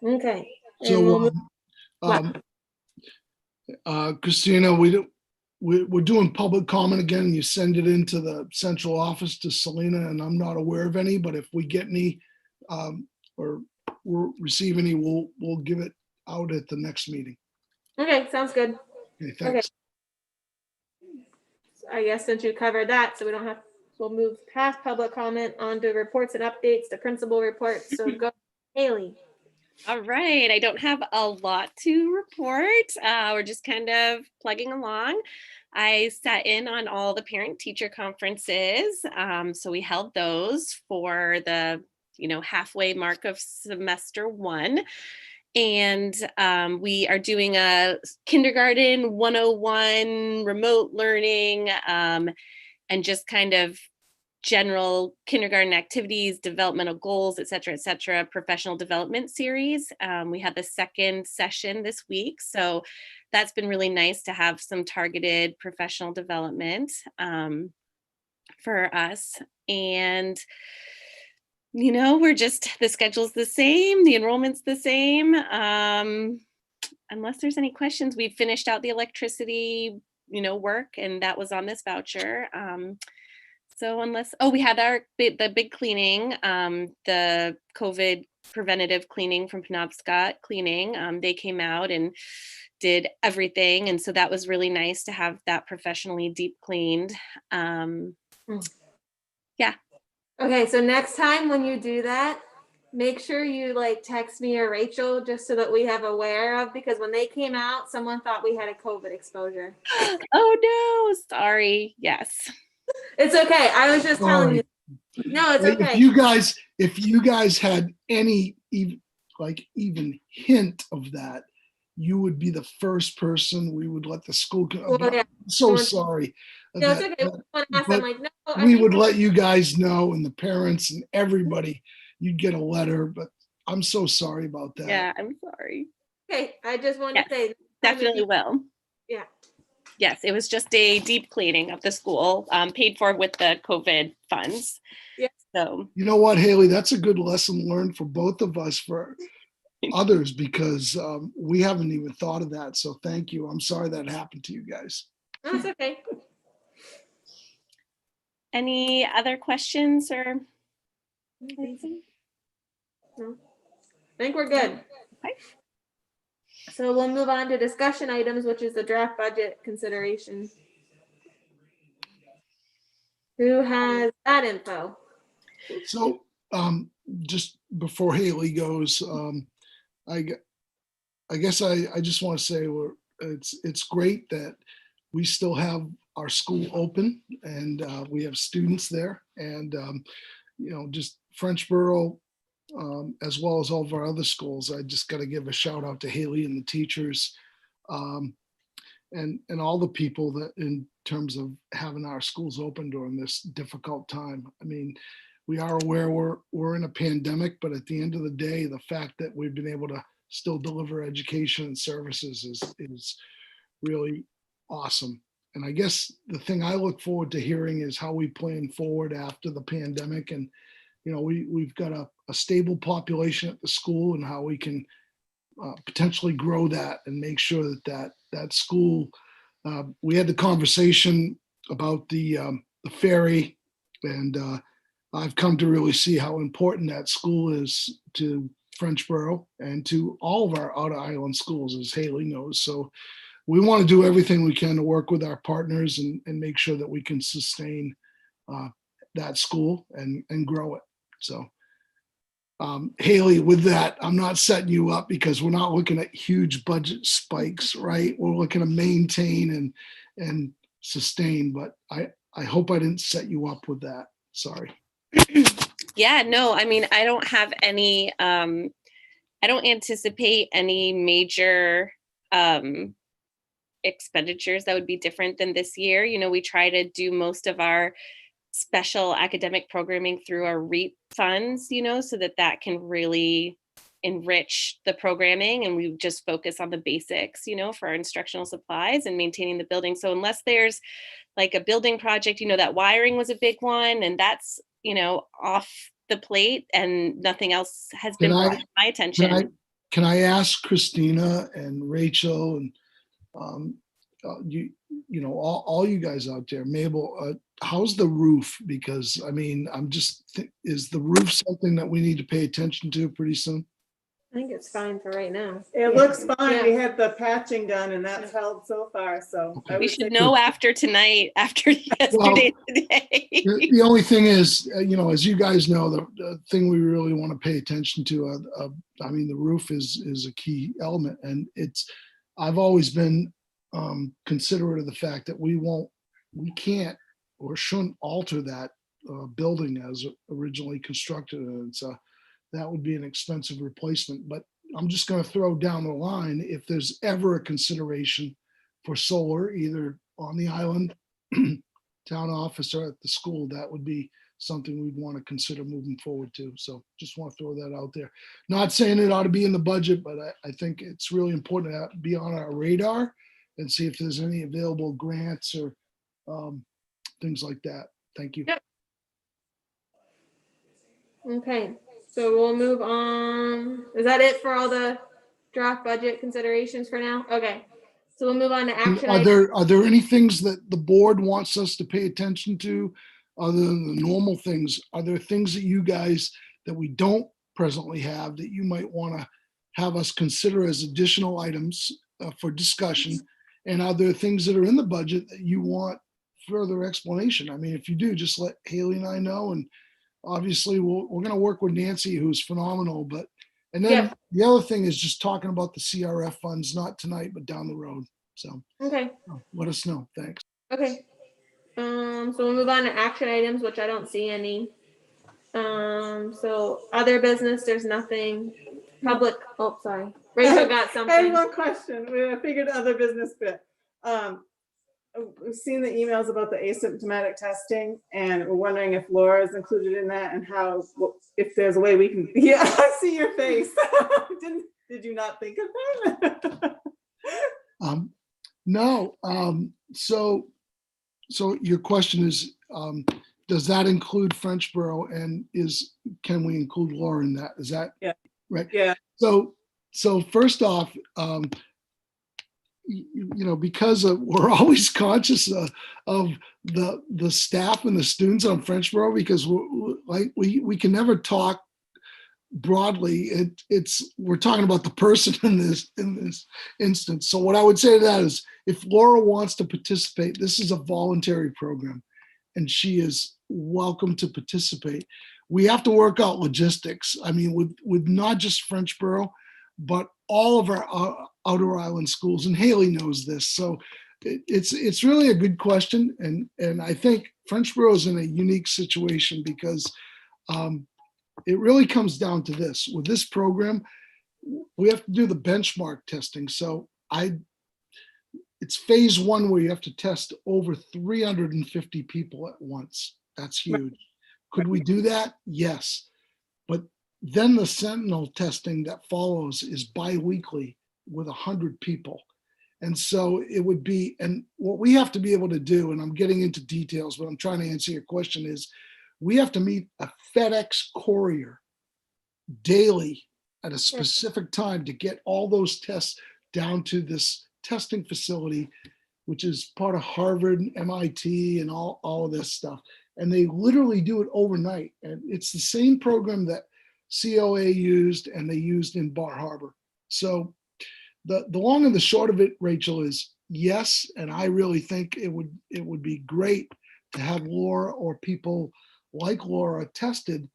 Okay. And we'll So, move, what? um, Christina, we're doing public comment again. You send it into the central office to Selena, and I'm not aware of any, but if we get any, or we'll receive any, we'll give it out at the next meeting. Okay, sounds good. Okay, Okay. thanks. I guess since you covered that, so we don't have, we'll move past public comment on to reports and updates, the principal reports. So go, Haley. All right, I don't have a lot to report. We're just kind of plugging along. I sat in on all the parent-teacher conferences. So we held those for the, halfway mark of semester one. And we are doing a kindergarten 101 remote learning and just kind of general kindergarten activities, developmental goals, et cetera, professional development series. We had the second session this week. So that's been really nice to have some targeted professional development for us. And, we're just, the schedule's the same, the enrollment's the same. Unless there's any questions, we've finished out the electricity, work, and that was on this voucher. So we had the big cleaning, the COVID preventative cleaning from Penobscot Cleaning. They came out and did everything. And so that was really nice to have that professionally deep cleaned. Yeah. Okay, so next time when you do that, make sure you text me or Rachel just so that we have aware of, because when they came out, someone thought we had a COVID exposure. Oh no, sorry. Yes. It's okay. I was just telling you. No, it's okay. If you guys had any even hint of that, you would be the first person we would let the school. Well, yeah. I'm so sorry. No, it's okay. No, we would let you guys know, and the parents and everybody, you'd get a letter, but I'm so sorry about that. Yeah, I'm sorry. Okay, I just wanted to say. Definitely will. Yeah. Yes, it was just a deep cleaning of the school, paid for with the COVID funds. Yeah. So you know what, Haley, that's a good lesson learned for both of us, for others, because we haven't even thought of that. So thank you. I'm sorry that happened to you guys. No, it's okay. Any other questions or anything? No. I think we're good. Okay. So we'll move on to discussion items, which is the draft budget consideration. Who has that info? So just before Haley goes, I guess I just want to say it's great that we still have our school open, and we have students there, and just Frenchboro, as well as all of our other schools. I just got to give a shout out to Haley and the teachers, and all the people that, in terms of having our schools open during this difficult time. I mean, we are aware we're in a pandemic, but at the end of the day, the fact that we've been able to still deliver education and services is really awesome. And I guess the thing I look forward to hearing is how we plan forward after the pandemic. And, we've got a stable population at the school, and how we can potentially grow that and make sure that school, we had the conversation about the ferry, and I've come to really see how important that school is to Frenchboro and to all of our outer island schools, as Haley knows. So we want to do everything we can to work with our partners and make sure that we can sustain that school and grow it. So Haley, with that, I'm not setting you up, because we're not looking at huge budget spikes, right? We're looking to maintain and sustain, but I hope I didn't set you up with that. Sorry. Yeah, no, I mean, I don't have any, I don't anticipate any major expenditures that would be different than this year. We try to do most of our special academic programming through our REAP funds, so that can really enrich the programming, and we just focus on the basics, for our instructional supplies and maintaining the building. So unless there's like a building project, that wiring was a big one, and that's, off the plate, and nothing else has been brought to my attention. can I ask Christina and Rachel and um, you know, all you guys out there, Mabel, how's the roof? Because I mean, is the roof something that we need to pay attention to pretty soon? I think it's fine for right now. It looks fine. We Yeah. had the patching done and that's held so far, so. Okay. I We would say- should know after tonight, after yesterday, today. The only thing is, you know, as you guys know, the thing we really want to pay attention to, I mean, the roof is a key element, and I've always been considerate of the fact that we can't or shouldn't alter that building as originally constructed, and that would be an expensive replacement. But I'm just going to throw down the line, if there's ever a consideration for solar, either on the island, town office, or at the school, that would be something we'd want to consider moving forward to. So just want to throw that out there. Not saying it ought to be in the budget, but I think it's really important to be on our radar and see if there's any available grants or things like that. Thank you. Yep. Okay, so we'll move on. Is that it for all the draft budget considerations for now? Okay, so we'll move on to action items. Are there any things that the board wants us to pay attention to other than the normal things? Are there things that you guys that we don't presently have that you might want to have us consider as additional items for discussion? And are there things that are in the budget that you want further explanation? I mean, if you do, just let Haley and I know. And obviously we're going to work with Nancy, who's phenomenal. And then Yeah. the other thing is just talking about the CRF funds, not tonight, but down the road. So Okay, let us know. Thanks. okay. So we'll move on to action items, which I don't see any. So other business, there's nothing. Public, oh, sorry. Rachel got I had something. one question. I figured other business bit. We've seen the emails about the asymptomatic testing, and we're wondering if Laura is included in that, and if there's a way we can. Yeah, I see your face. Did you not think of that? No. So your question is, does that include Frenchboro, and can we include Laura in that? Is that Yeah. right? Yeah. So first off, you know, because we're always conscious of the staff and the students on Frenchboro, because we can never talk broadly. We're talking about the person in this instance. So what I would say to that is, if Laura wants to participate, this is a voluntary program, and she is welcome to participate. We have to work out logistics. I mean, with not just Frenchboro, but all of our outer island schools, and Haley knows this. So it's really a good question, and I think Frenchboro is in a unique situation because it really comes down to this. With this program, we have to do the benchmark testing. So it's phase one, where you have to test over 350 people at once. That's huge. Could we do that? Yes. But then the sentinel testing that follows is biweekly with 100 people. And so it would be, and what we have to be able to do, and I'm getting into details, but I'm trying to answer your question, is we have to meet a FedEx courier daily at a specific time to get all those tests down to this testing facility, which is part of Harvard and MIT and all of this stuff. And they literally do it overnight. And it's the same program that COA used and they used in Bar Harbor. So the long and the short of it, Rachel, is yes. And I really think it would be great to have Laura or people like Laura tested,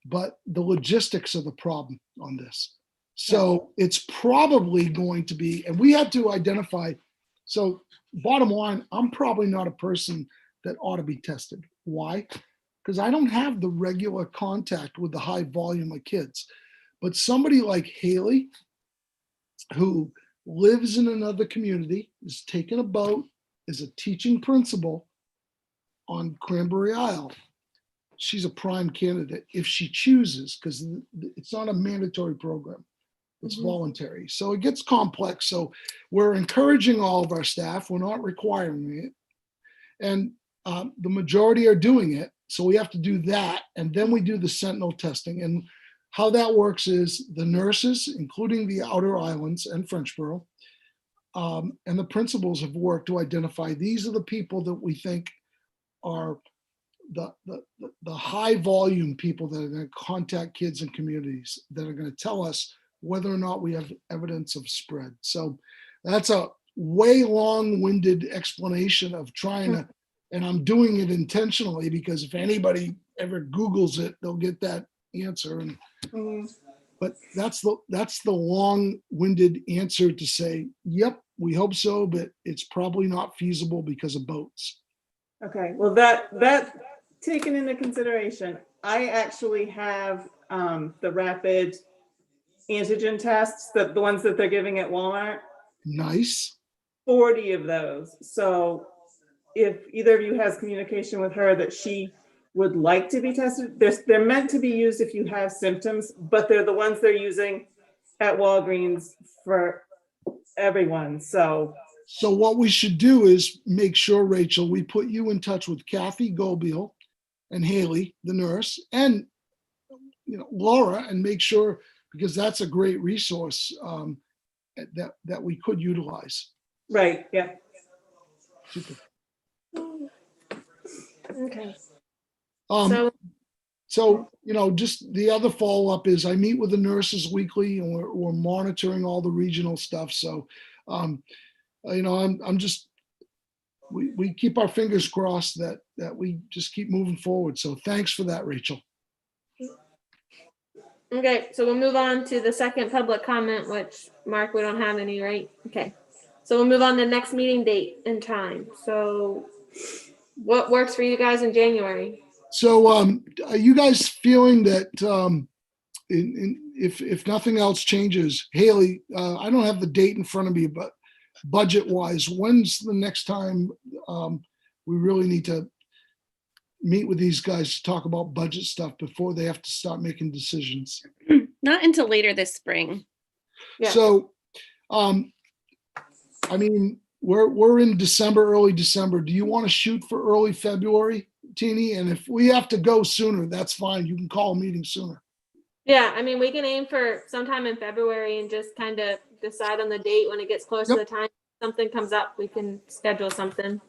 but the logistics are the problem on this. So it's probably going to be, and we had to identify, so bottom line, I'm probably not a person that ought to be tested. Why? Because I don't have the regular contact with the high volume of kids. But somebody like Haley, who lives in another community, is taking a boat, is a teaching principal on Cranberry Isle. She's a prime candidate if she chooses, because it's not a mandatory program. It's voluntary. So it gets complex. So we're encouraging all of our staff. We're not requiring it. And the majority are doing it. So we have to do that. And then we do the sentinel testing. And how that works is the nurses, including the outer islands and Frenchboro, and the principals have worked to identify these are the people that we think are the high volume people that are going to contact kids and communities that are going to tell us whether or not we have evidence of spread. So that's a way long-winded explanation of trying to, and I'm doing it intentionally because if anybody ever Googles it, they'll get that answer. And but that's the long-winded answer to say, yep, we hope so, but it's probably not feasible because of boats. Okay, well, that taken into consideration, I actually have the rapid antigen tests, the ones that they're giving at Walmart, Nice. 40 of those. So if either of you has communication with her that she would like to be tested, they're meant to be used if you have symptoms, but they're the ones they're using at Walgreens for everyone. So what we should do is make sure, Rachel, we put you in touch with Kathy Gobiel and Haley, the nurse, and Laura, and make sure, because that's a great resource that we could utilize. right, yeah. Super. Okay. So, just the other follow-up is I meet with the nurses weekly and we're monitoring all the regional stuff. So, I'm just, we keep our fingers crossed that we just keep moving forward. So thanks for that, Rachel. Okay, so we'll move on to the second public comment, which, Mark, we don't have any, right? Okay. So we'll move on to next meeting date and time. So what works for you guys in January? So are you guys feeling that if nothing else changes, Haley, I don't have the date in front of me, but budget wise, when's the next time we really need to meet with these guys to talk about budget stuff before they have to start making decisions? Not until later this spring. Yeah. So, I mean, we're in December, early December. Do you want to shoot for early February, Teeny? And if we have to go sooner, that's fine. You can call a meeting sooner. Yeah, I mean, we can aim for sometime in February and just kind of decide on the date when it gets close to the time. Something comes up, we can schedule something.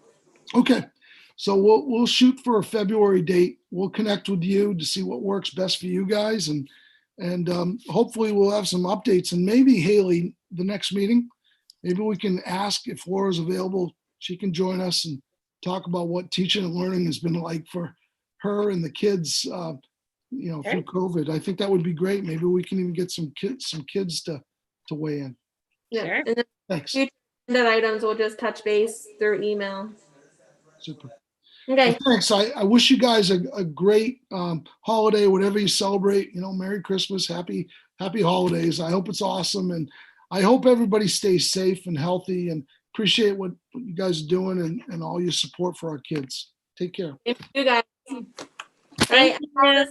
Okay. So we'll shoot for a February date. We'll connect with you to see what works best for you guys, and hopefully we'll have some updates. And maybe Haley, the next meeting, maybe we can ask if Laura's available. She can join us and talk about what teaching and learning has been like for her and the kids, through COVID. I think that would be great. Maybe we can even get some kids to weigh in. Yeah. Sure. And then Thanks. future agenda items, we'll just touch base through email. Super. Okay. Well, thanks. I wish you guys a great holiday, whatever you celebrate. Merry Christmas, happy holidays. I hope it's awesome, and I hope everybody stays safe and healthy, and appreciate what you guys are doing and all your support for our kids. Take care. Thank you guys. All Thank right. you.